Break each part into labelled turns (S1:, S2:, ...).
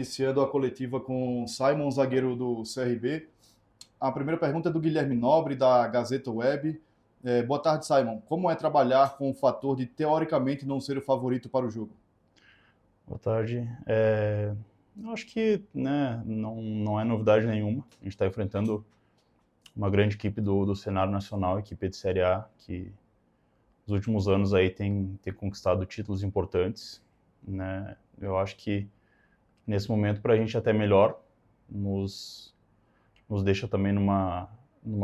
S1: Iniciando a coletiva com Simon, zagueiro do CRB. A primeira pergunta é do Guilherme Nobre, da Gazeta Web. Boa tarde, Simon. Como é trabalhar com o fator de, teoricamente, não ser o favorito para o jogo?
S2: Boa tarde. Eu acho que, né, não é novidade nenhuma. A gente está enfrentando uma grande equipe do cenário nacional, equipe de Série A, que nos últimos anos aí tem conquistado títulos importantes, né? Eu acho que nesse momento para a gente até melhor, nos deixa também numa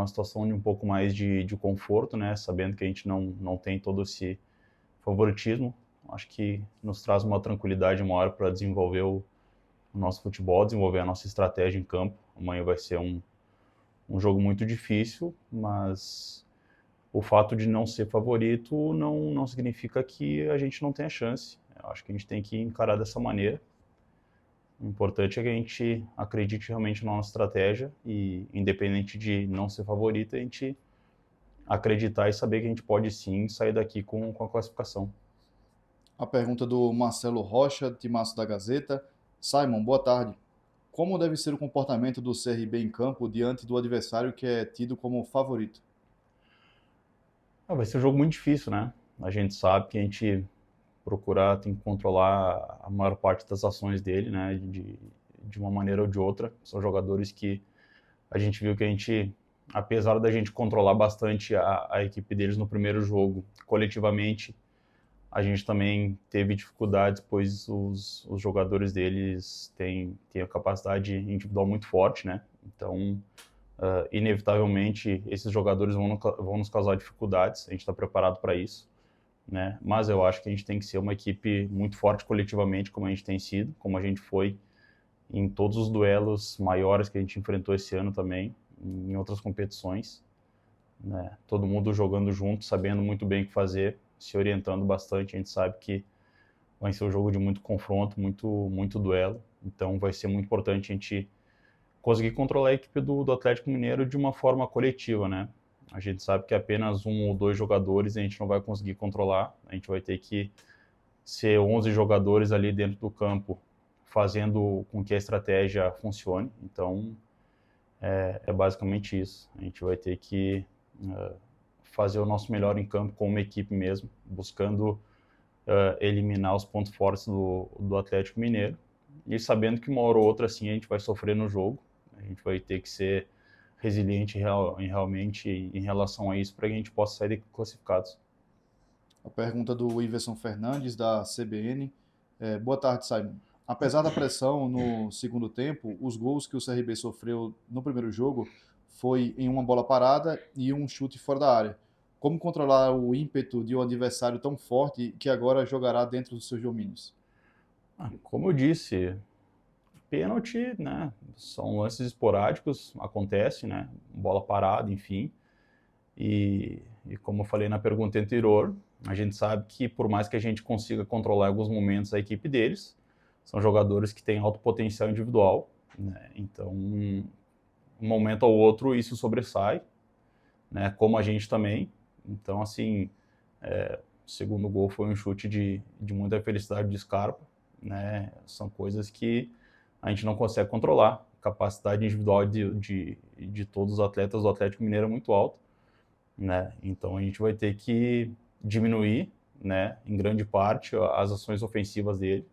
S2: situação de um pouco mais de conforto, né? Sabendo que a gente não tem todo esse favoritismo. Acho que nos traz uma tranquilidade maior para desenvolver o nosso futebol, desenvolver a nossa estratégia em campo. Amanhã vai ser um jogo muito difícil, mas o fato de não ser favorito não significa que a gente não tenha chance. Eu acho que a gente tem que encarar dessa maneira. O importante é que a gente acredite realmente na nossa estratégia e, independente de não ser favorito, a gente acreditar e saber que a gente pode sim sair daqui com a classificação.
S1: A pergunta do Marcelo Rocha, timaço da Gazeta. Simon, boa tarde. Como deve ser o comportamento do CRB em campo diante do adversário que é tido como favorito?
S2: Vai ser um jogo muito difícil, né? A gente sabe que a gente tem que controlar a maior parte das ações dele, né? De uma maneira ou de outra. São jogadores que a gente viu que a gente, apesar da gente controlar bastante a equipe deles no primeiro jogo, coletivamente, a gente também teve dificuldades, pois os jogadores deles têm a capacidade individual muito forte, né? Então, inevitavelmente, esses jogadores vão nos causar dificuldades, a gente está preparado para isso, né? Mas eu acho que a gente tem que ser uma equipe muito forte coletivamente, como a gente tem sido, como a gente foi em todos os duelos maiores que a gente enfrentou esse ano também, em outras competições, né? Todo mundo jogando junto, sabendo muito bem o que fazer, se orientando bastante. A gente sabe que vai ser um jogo de muito confronto, muito duelo, então vai ser muito importante a gente conseguir controlar a equipe do Atlético Mineiro de uma forma coletiva, né? A gente sabe que apenas um ou dois jogadores a gente não vai conseguir controlar, a gente vai ter que ser 11 jogadores ali dentro do campo fazendo com que a estratégia funcione. Então, é basicamente isso. A gente vai ter que fazer o nosso melhor em campo como uma equipe mesmo, buscando eliminar os pontos fortes do Atlético Mineiro e sabendo que uma hora ou outra assim a gente vai sofrer no jogo, a gente vai ter que ser resiliente realmente em relação a isso para que a gente possa sair classificados.
S1: A pergunta do Iverson Fernandes, da CBN. Boa tarde, Simon. Apesar da pressão no segundo tempo, os gols que o CRB sofreu no primeiro jogo foi em uma bola parada e um chute fora da área. Como controlar o ímpeto de um adversário tão forte que agora jogará dentro dos seus domínios?
S2: Como eu disse, pênalti, né? São lances esporádicos, acontece, né? Bola parada, enfim. E como eu falei na pergunta anterior, a gente sabe que por mais que a gente consiga controlar em alguns momentos a equipe deles, são jogadores que têm alto potencial individual, né? Então, um momento ou outro isso sobressai, né? Como a gente também. Então, assim, o segundo gol foi um chute de muita felicidade de Scarpa, né? São coisas que a gente não consegue controlar. A capacidade individual de todos os atletas do Atlético Mineiro é muito alta, né? Então a gente vai ter que diminuir, né, em grande parte as ações ofensivas dele.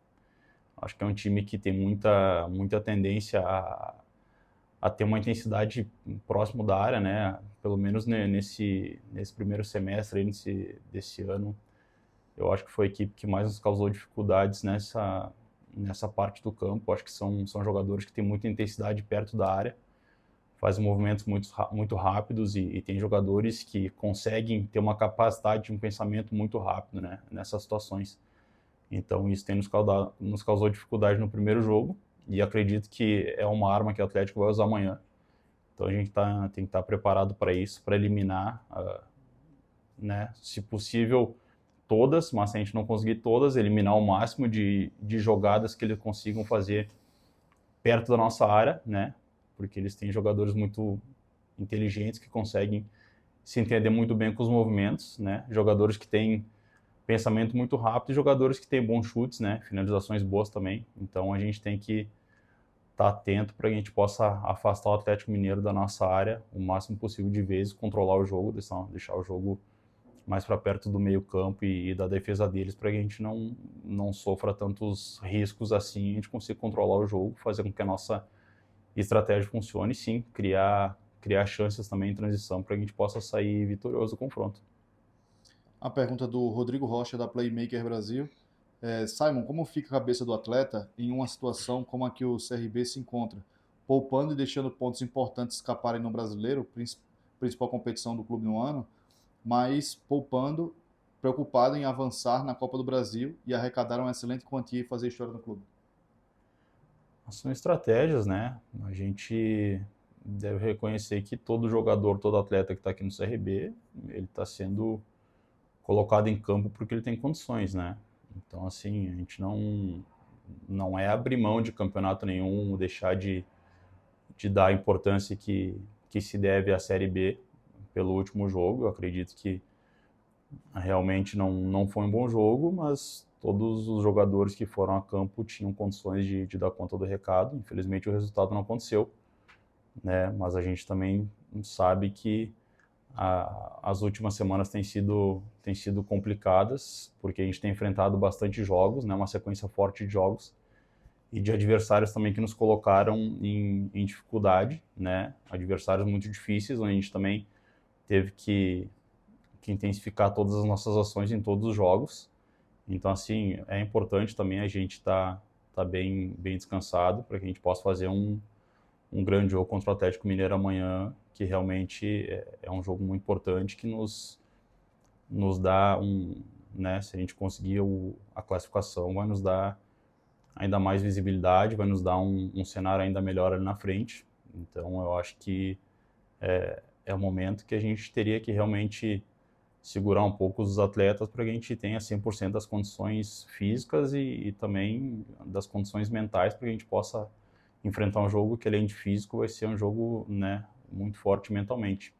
S2: Acho que é um time que tem muita tendência a ter uma intensidade próximo da área, né? Pelo menos nesse primeiro semestre aí, desse ano, eu acho que foi a equipe que mais nos causou dificuldades nessa parte do campo. Acho que são jogadores que têm muita intensidade perto da área, fazem movimentos muito rápidos e tem jogadores que conseguem ter uma capacidade de um pensamento muito rápido, né, nessas situações. Então isso tem nos causou dificuldade no primeiro jogo e acredito que é uma arma que o Atlético vai usar amanhã. Então a gente tem que estar preparado para isso, para eliminar, né, se possível, todas, mas se a gente não conseguir todas, eliminar o máximo de jogadas que eles consigam fazer perto da nossa área, né, porque eles têm jogadores muito inteligentes que conseguem se entender muito bem com os movimentos, né, jogadores que têm pensamento muito rápido e jogadores que têm bons chutes, né, finalizações boas também. Então a gente tem que estar atento para que a gente possa afastar o Atlético Mineiro da nossa área o máximo possível de vezes, controlar o jogo, deixar o jogo mais para perto do meio campo e da defesa deles, para que a gente não sofra tantos riscos assim, a gente consiga controlar o jogo, fazer com que a nossa estratégia funcione e sim, criar chances também em transição para que a gente possa sair vitorioso do confronto.
S1: A pergunta do Rodrigo Rocha, da Playmaker Brasil. Simon, como fica a cabeça do atleta em uma situação como a que o CRB se encontra, poupando e deixando pontos importantes escaparem no Brasileiro, principal competição do clube no ano, mas poupando, preocupado em avançar na Copa do Brasil e arrecadar uma excelente quantia e fazer história no clube?
S2: São estratégias, né? A gente deve reconhecer que todo jogador, todo atleta que está aqui no CRB, ele está sendo colocado em campo porque ele tem condições, né? Então, assim, a gente não é abrir mão de campeonato nenhum, deixar de dar a importância que se deve à Série B pelo último jogo. Eu acredito que realmente não foi um bom jogo, mas todos os jogadores que foram a campo tinham condições de dar conta do recado. Infelizmente, o resultado não aconteceu, né? Mas a gente também sabe que as últimas semanas têm sido complicadas, porque a gente tem enfrentado bastante jogos, né? Uma sequência forte de jogos e de adversários também que nos colocaram em dificuldade, né? Adversários muito difíceis, onde a gente também teve que intensificar todas as nossas ações em todos os jogos. Então, assim, é importante também a gente tá bem descansado para que a gente possa fazer um grande jogo contra o Atlético Mineiro amanhã, que realmente é um jogo muito importante que nos dá né, se a gente conseguir a classificação, vai nos dar ainda mais visibilidade, vai nos dar um cenário ainda melhor ali na frente. Então, eu acho que é um momento que a gente teria que realmente segurar um pouco os atletas para que a gente tenha 100% das condições físicas e também das condições mentais para que a gente possa enfrentar um jogo que, além de físico, vai ser um jogo, né, muito forte mentalmente.